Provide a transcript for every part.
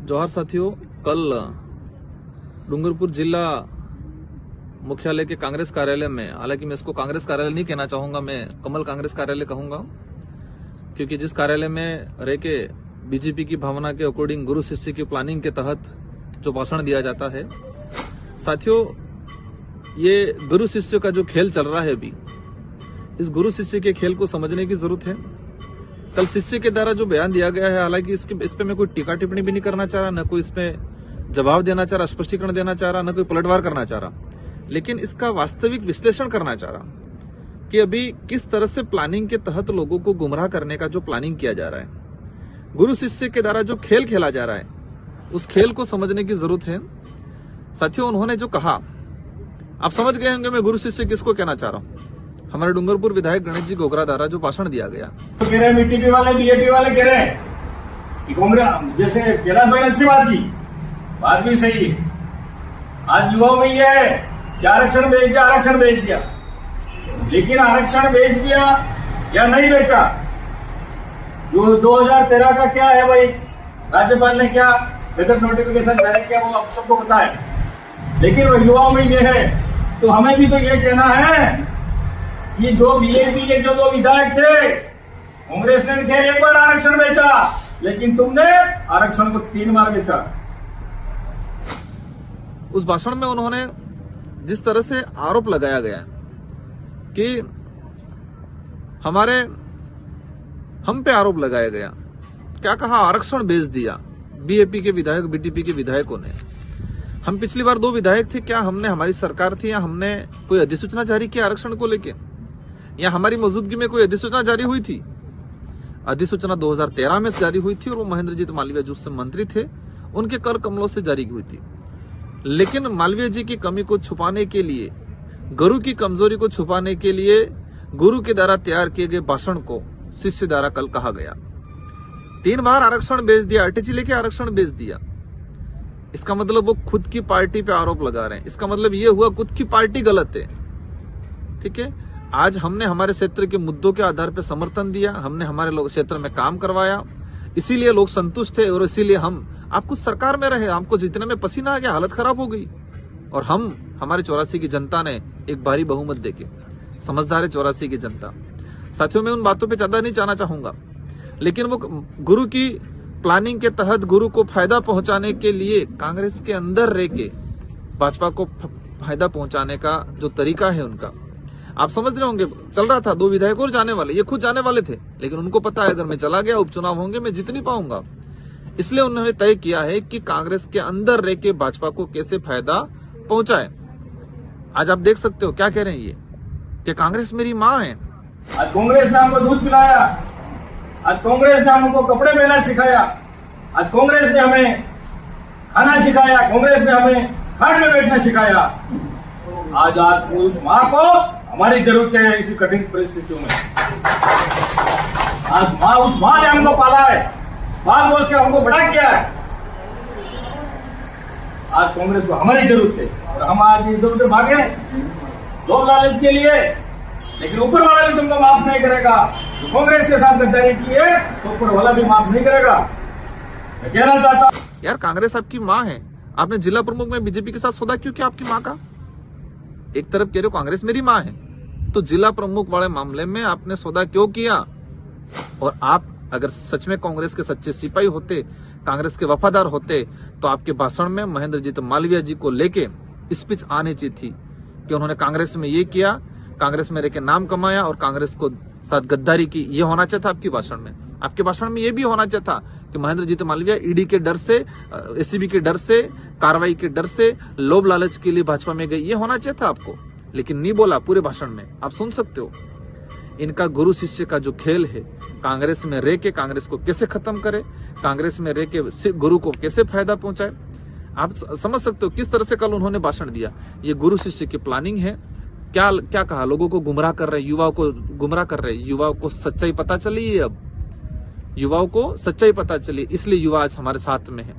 जौहर साथियों, कल डूंगरपुर जिला मुख्यालय के कांग्रेस कार्यालय में, हालांकि मैं इसको कांग्रेस कार्यालय नहीं कहना चाहूंगा, मैं कमल कांग्रेस कार्यालय कहूंगा, क्योंकि जिस कार्यालय में रह के बीजेपी की भावना के अकॉर्डिंग गुरु शिष्य की प्लानिंग के तहत जो भाषण दिया जाता है, साथियों ये गुरु शिष्य का जो खेल चल रहा है अभी, इस गुरु शिष्य के खेल को समझने की जरूरत है। कल शिष्य के द्वारा जो बयान दिया गया है, हालांकि इस पे मैं कोई टीका टिप्पणी भी नहीं करना चाह रहा, न कोई इसमें जवाब देना चाह रहा, स्पष्टीकरण देना चाह रहा, न कोई पलटवार करना चाह रहा, लेकिन इसका वास्तविक विश्लेषण करना चाह रहा कि अभी किस तरह से प्लानिंग के तहत लोगों को गुमराह करने का जो प्लानिंग किया जा रहा है, गुरु शिष्य के द्वारा जो खेल खेला जा रहा है, उस खेल को समझने की जरूरत है। साथियों, उन्होंने जो कहा, आप समझ गए होंगे मैं गुरु शिष्य किसको कहना चाह रहा हूं। हमारे डूंगरपुर विधायक गणेश जी गोगरा द्वारा जो भाषण दिया गया, तो कह रहे हैं बीटीपी वाले, बीएपी वाले कह रहे हैं कि कांग्रेस, जैसे कैलाश भाई ने अच्छी बात भी सही है। आज युवाओं में यह है कि आरक्षण बेच दिया, लेकिन आरक्षण बेच दिया या नहीं बेचा, जो 2013 का क्या है भाई, राज्यपाल ने क्या गजट नोटिफिकेशन जारी किया वो आप सबको पता है। लेकिन वो युवाओं में यह है, तो हमें भी तो ये कहना है कि जो बीएपी के जो 2 विधायक थे, कांग्रेस ने खैर 1 बार आरक्षण बेचा, लेकिन तुमने आरक्षण को 3 बार बेचा। उस भाषण में उन्होंने जिस तरह से आरोप लगाया गया कि हम पे आरोप लगाया गया, क्या कहा, आरक्षण बेच दिया बीएपी के विधायक, बीटीपी के विधायकों ने। हम पिछली बार 2 विधायक थे, क्या हमने, हमारी सरकार थी, या हमने कोई अधिसूचना जारी की आरक्षण को लेके, या हमारी मौजूदगी में कोई अधिसूचना जारी हुई थी? अधिसूचना 2013 में जारी हुई थी और वो महेंद्रजीत मालवीय जो उस समय मंत्री थे, उनके कर कमलों से जारी हुई थी। लेकिन मालवीय जी की कमी को छुपाने के लिए, गुरु की कमजोरी को छुपाने के लिए, गुरु के द्वारा तैयार किए गए भाषण को शिष्य द्वारा कल कहा गया 3 बार आरक्षण बेच दिया, अटैची लेके आरक्षण बेच दिया। इसका मतलब वो खुद की पार्टी पे आरोप लगा रहे हैं। इसका मतलब ये हुआ खुद की पार्टी गलत है। ठीक है, आज हमने हमारे क्षेत्र के मुद्दों के आधार पर समर्थन दिया, हमने हमारे लोग क्षेत्र में काम करवाया, इसीलिए लोग संतुष्ट थे और इसीलिए हम आप कुछ सरकार में रहे, हमको जीतने में पसीना आ गया, हालत खराब हो गई, और हमारे 84 की जनता ने एक भारी बहुमत देके, समझदार है 84 की जनता। साथियों, मैं उन बातों पे ज्यादा नहीं जाना चाहूंगा, लेकिन वो गुरु की प्लानिंग के तहत गुरु को फायदा पहुंचाने के लिए कांग्रेस के अंदर रह के भाजपा को फायदा पहुंचाने का जो तरीका है उनका, आप समझ रहे होंगे। चल रहा था 2 विधायक और जाने वाले, ये खुद जाने वाले थे, लेकिन उनको पता है अगर मैं चला गया, उपचुनाव होंगे, मैं जीत नहीं पाऊंगा। इसलिए उन्होंने तय किया है कि कांग्रेस के अंदर रह के भाजपा को कैसे फायदा पहुंचाए। आज आप देख सकते हो क्या कह रहे हैं ये, कि कांग्रेस मेरी माँ है। आज कांग्रेस ने हमको दूध पिलाया, आज कांग्रेस ने हमको कपड़े पहनना सिखाया, आज कांग्रेस ने हमें खाना सिखाया, कांग्रेस ने हमें खाट में बैठना सिखाया। आज उस माँ को हमारी जरूरत है इसी कठिन परिस्थितियों में। आज उस माँ ने हमको पाला है, बाल बोल के हमको बड़ा किया है। आज कांग्रेस को हमारी जरूरत है, और हम आज इधर उधर भागे लोभ लालच के लिए, लेकिन ऊपर वाला भी तुमको माफ नहीं करेगा। तो कांग्रेस के साथ गद्दारी की है तो ऊपर वाला भी माफ नहीं करेगा। मैं कहना चाहता हूं, यार कांग्रेस आपकी माँ है, आपने जिला प्रमुख में बीजेपी के साथ सौदा क्यों किया आपकी माँ का? एक तरफ कह रहे हो कांग्रेस मेरी माँ है, तो जिला प्रमुख वाले मामले में आपने सौदा क्यों किया? और आप अगर सच में कांग्रेस के सच्चे सिपाही होते, कांग्रेस के वफादार होते, तो आपके भाषण में महेंद्रजीत मालवीय जी को लेके स्पीच आनी चाहिए थी कि उन्होंने कांग्रेस में ये किया, कांग्रेस में रहकर नाम कमाया और कांग्रेस को साथ गद्दारी की। ये होना चाहिए था आपके भाषण में। आपके भाषण में ये भी होना चाहिए था कि महेंद्रजीत मालवीय ईडी के डर से, एसीबी के डर से, कार्रवाई के डर से, लोभ लालच के लिए भाजपा में गई, ये होना चाहिए था आपको, लेकिन नहीं बोला पूरे भाषण में। आप सुन सकते हो इनका गुरु शिष्य का जो खेल है, कांग्रेस में रह के कांग्रेस को कैसे खत्म करे, कांग्रेस में रह के गुरु को कैसे फायदा पहुंचाए। आप समझ सकते हो किस तरह से कल उन्होंने भाषण दिया। ये गुरु शिष्य की प्लानिंग है। क्या कहा, लोगों को गुमराह कर रहे, युवाओं को गुमराह कर रहे। युवाओं को सच्चाई पता चली है, अब युवाओं को सच्चाई पता चली, इसलिए युवा आज हमारे साथ में है।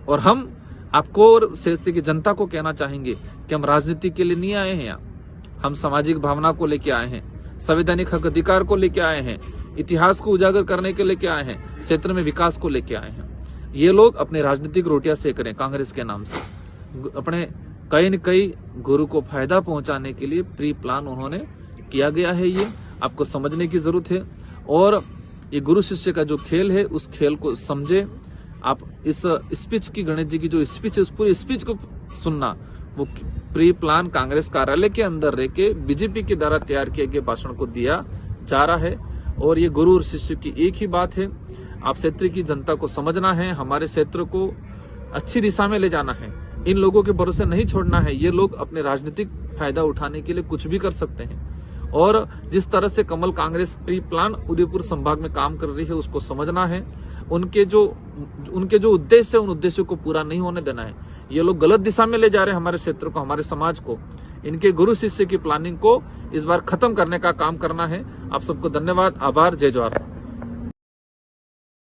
और हम आपको और क्षेत्र की जनता को कहना चाहेंगे कि हम राजनीति के लिए नहीं आए हैं यहाँ, हम सामाजिक भावना को लेके आए हैं, संवैधानिक हक अधिकार को लेके आए हैं, इतिहास को उजागर करने के लेके आए हैं, क्षेत्र में विकास को लेके आए हैं। ये लोग अपनी राजनीतिक रोटियां सेक रहे हैं कांग्रेस के नाम से। अपने कई न कई गुरु को फायदा पहुंचाने के लिए प्री प्लान उन्होंने किया गया है। ये आपको समझने की जरूरत है। और ये गुरु शिष्य का जो खेल है उस खेल को समझे। आप इस स्पीच की, गणेश जी की जो स्पीच है उस पूरी स्पीच को सुनना। वो प्री प्लान कांग्रेस कार्यालय के अंदर रह के बीजेपी के द्वारा तैयार किए गए भाषण को दिया जा रहा है। और ये गुरु और शिष्य की एक ही बात है, आप क्षेत्र की जनता को समझना है, हमारे क्षेत्र को अच्छी दिशा में ले जाना है। इन लोगों के भरोसे नहीं छोड़ना है। ये लोग अपने राजनीतिक फायदा उठाने के लिए कुछ भी कर सकते हैं। और जिस तरह से कमल कांग्रेस प्री प्लान उदयपुर संभाग में काम कर रही है उसको समझना है। उनके जो उद्देश्य है उन उद्देश्यों को पूरा नहीं होने देना है। ये लोग गलत दिशा में ले जा रहे हैं हमारे क्षेत्र को, हमारे समाज को। इनके गुरु शिष्य की प्लानिंग को इस बार खत्म करने का काम करना है। आप सबको धन्यवाद, आभार, जय जवाहर।